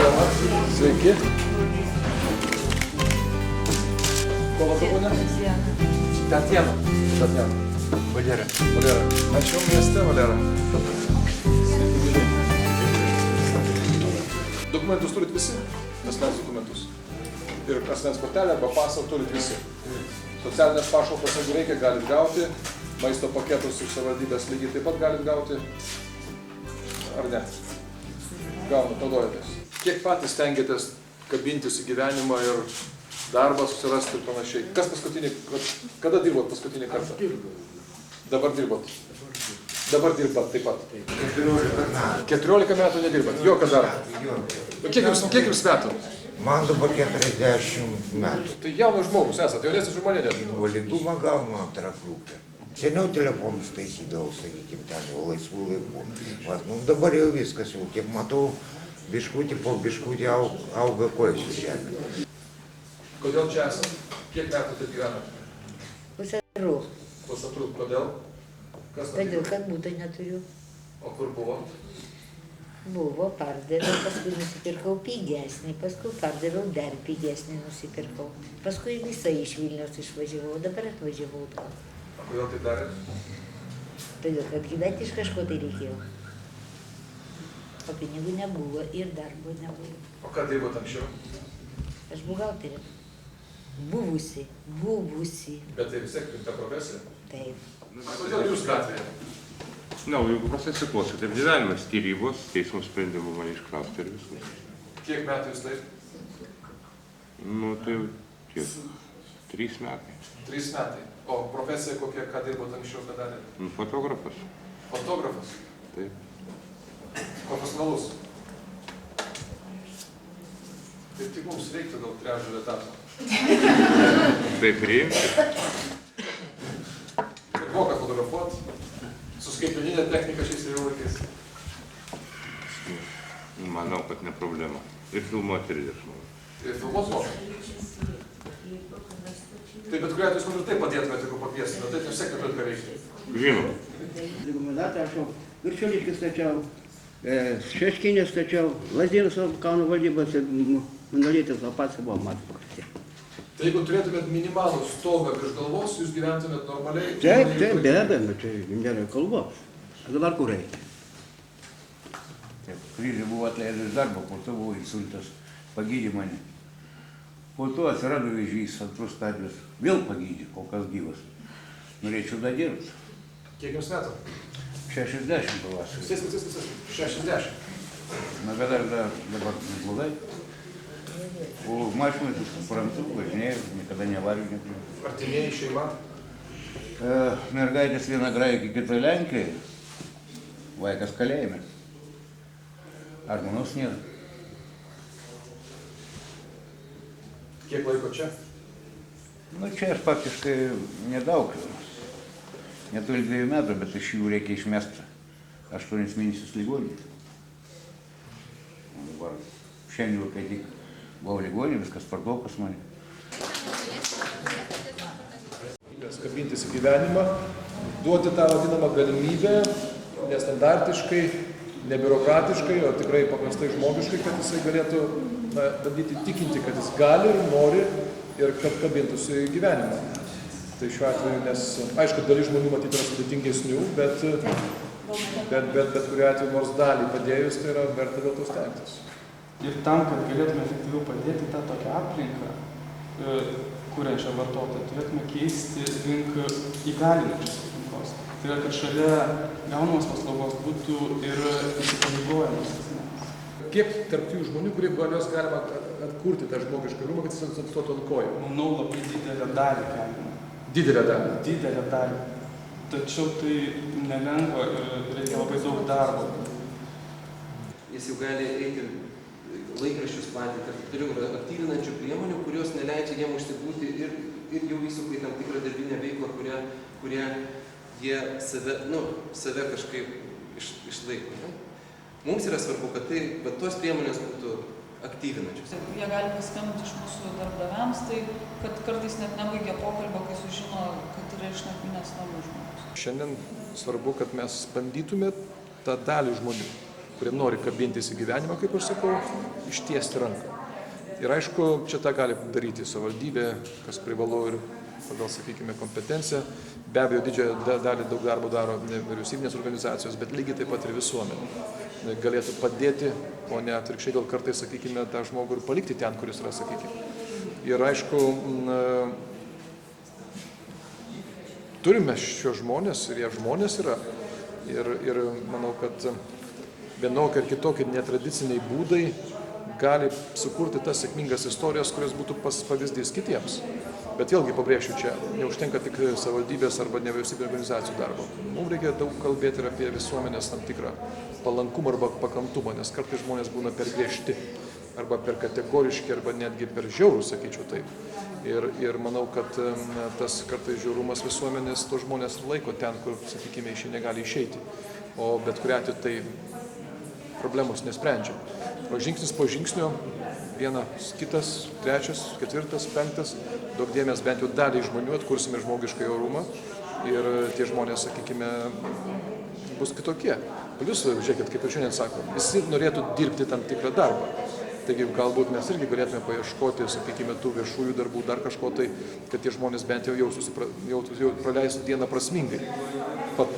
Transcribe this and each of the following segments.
diena. Sveiki. Ko labiau ne? Tatjana. Tatjana. Valera. Valera. Aš jau mieste, Valera. Dokumentus turit visi? Asmens dokumentus. Ir asmens kortelę arba pasą turit visi. Socialinės pašalpas, jeigu reikia, galit gauti. Maisto paketus iš savivaldybės lygiai taip pat galit gauti. Ar ne? Gaunat, naudojatės. Kiek patys stengiatės kabintis į gyvenimą ir darbą susirasti ir panašiai? Kas paskutinį, kada dirbot paskutinį kartą? Dabar dirbot? Dabar dirbat taip pat? 14 metų. 14 metų nedirbat? Jokio darbo? Kiek jums metų? Man dabar 40 metų. Tai jaunas žmogus esate, jaunesnis už mane net. Validumą gaunu antrą grupę. Seniau telefonus taisydavau, sakykime, ten jau laisvų laikų. Vat, nu, dabar jau viskas, jau kiek matau, biškutį po biškutį auga kojas į žemę. Kodėl čia esate? Kiek metų taip gyvenate? Pusantrų. Pusantrų. Kodėl? Kas Todėl, nutiko? kad būtų neturiu. O kur buvo? Buvo, pardaviau, paskui nusipirkau pigesnį, paskui pardaviau dar pigesnį nusipirkau. Paskui visą iš Vilniaus išvažiavau, dabar atvažiavau atgal. O kodėl taip darėt? Todėl, kad gyventi iš kažko tai reikėjo. O pinigų nebuvo ir darbo nebuvo. O ką dirbot anksčiau? Aš buhalterė. Buvusi. Bet tai vis tiek ta profesija. Taip. Kodėl jūs gatvėje? Na, jeigu pasiklauso, taip gyvenimas, skyrybos, teismo sprendimų mane iškrausti ir viskas. Kiek metų jūs taip? Nu, tai tiek. 3 metai. 3 metai. O profesija kokia, ką dirbot anksčiau, ką darėt? Nu, fotografas. Fotografas? Taip. Profesionalus? Tai tik mums reiktų gal trečdalio etato. Tai priimti. Ir moka fotografuot. Su skaitmeninė technika šiais laikais. Manau, kad ne problema. Ir filmuoti irgi, aš manau. Ir filmuot moka. Tai bet kuriuo atveju jūs man ir taip padėtumėte, jeigu pakviestumėte, tai vis tiek neturit ką veikti. Žinoma. Rekomendaciją aš jau Viršuliškį stačiau, Šeškinį stačiau, Lazdynus Kauno valdybos ir Mandalytės pats buvo matęs pakrasė. Tai jeigu turėtumėt minimalų stogą virš galvos, jūs gyventumėt normaliai? Taip, be abejo, bet čia nėra kalbos. O dabar kur reikia? Kryžių buvo atleidęs iš darbo, po to buvo insultas, pagydė mane. Po to atsirado vėžys, antros stadijos, vėl pagydė, kol kas gyvas. Norėčiau dar dirbti. Kiek jums metų? 60 pavasarį. Vis. 60. Na, bet dar dabar neblogai. O mašinai, tu suprantu, važinėjau, niekada nevažiu neturiu. Artimieji šeima? Mergaitės viena graikė, kita Lenkijai, vaikas kalėjime. Ar manos nėra? Kiek laiko čia? Nu, čia aš faktiškai nedaug. Netoli 2 metų, bet iš jų reikia išmesti 8 mėnesius ligoninį. Dabar šiandien, kai tik buvau ligoninį, viskas tvarkau pas mane. Kabintis į gyvenimą, duoti tą vadinamą galimybę, nestandartiškai, nebiurokratiškai, o tikrai paprastai žmogiškai, kad jisai galėtų bandyti tikinti, kad jis gali ir nori ir kad kabintųsi į gyvenimą. Tai šiuo atveju, nes aišku, dalis žmonių matyti yra sudėtingesnių, bet kuriuo atveju nors dalį padėjus, tai yra verta dėl to stengtis. Ir tam, kad galėtume efektyviau padėti tą tokią aplinką, kuriančią vartotoją, turėtume keisti link įgalinančios aplinkos. Tai yra, kad šalia gaunamos paslaugos būtų ir įsipareigojimas. Kiek tarp tų žmonių, kurie galios galima atkurti tą žmogišką rūmą, kad jis atsistotų ant kojų? Manau, labai didelę dalį galima. Didelę dalį? Didelę dalį. Tačiau tai nelengva ir reikia labai daug darbo. Jis jau gali eiti laikraščius platinti ir turiu aktyvinančių priemonių, kurios neleidžia jiem užsibūti ir jau įsuka į tam tikrą darbinę veiklą, kurie jie save kažkaip išlaiko. Mums yra svarbu, kad tos priemonės būtų aktyvinančios. Jie gali paskambinti iš mūsų darbdaviams, tai kad kartais net nebaigia pokalbio, kai sužino, kad yra iš nakvynės namų žmogus. Šiandien svarbu, kad mes bandytume tą dalį žmonių, kurie nori kabintis į gyvenimą, kaip aš sakau, ištiesti ranką. Ir aišku, čia tą gali daryti savivaldybė, kas privalu ir pagal, sakykime, kompetenciją. Be abejo, didžiąją dalį daug darbo daro nevyriausybinės organizacijos, bet lygiai taip pat ir visuomenė. Galėtų padėti, o ne atvirkščiai gal kartais, sakykime, tą žmogų ir palikti ten, kuris yra, sakykime. Ir aišku, turime šios žmonės ir jie žmonės yra. Ir manau, kad vienokie ir kitokie netradiciniai būdai gali sukurti tas sėkmingas istorijas, kurios būtų pavyzdys kitiems. Bet vėlgi pabrėšiu čia, neužtenka tik savivaldybės arba nevyriausybinės organizacijų darbo. Mums reikia daug kalbėti ir apie visuomenės tam tikrą palankumą arba pakantumą, nes kartais žmonės būna per griežti, arba per kategoriški, arba netgi per žiaurų, sakyčiau taip. Ir manau, kad tas kartais žiaurumas visuomenės to žmonės laiko ten, kur, sakykime, iš jų negali išeiti. O bet kuriuo atveju tai problemos nesprendžia. O žingsnis po žingsnio, vienas, kitas, trečias, ketvirtas, penktas, daug dėmesio bent jau daliai žmonių atkursime žmogišką orumą ir tie žmonės, sakykime, bus kitokie. Plius, žiūrėkit, kaip ir šiandien sako, visi norėtų dirbti tam tikrą darbą. Taigi galbūt mes irgi galėtume paieškoti, sakykime, tų viešųjų darbų, dar kažko tai, kad tie žmonės bent jau praleistų dieną prasmingai,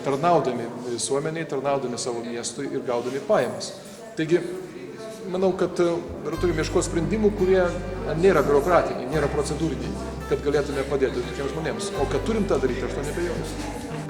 tarnaudami visuomeniai, tarnaudami savo miestui ir gaudami pajamas. Taigi, manau, kad turime ieškoti sprendimų, kurie nėra biurokratiniai, nėra procedūriniai, kad galėtume padėti tiems žmonėms. O kad turim tą daryti, aš to nebejoju.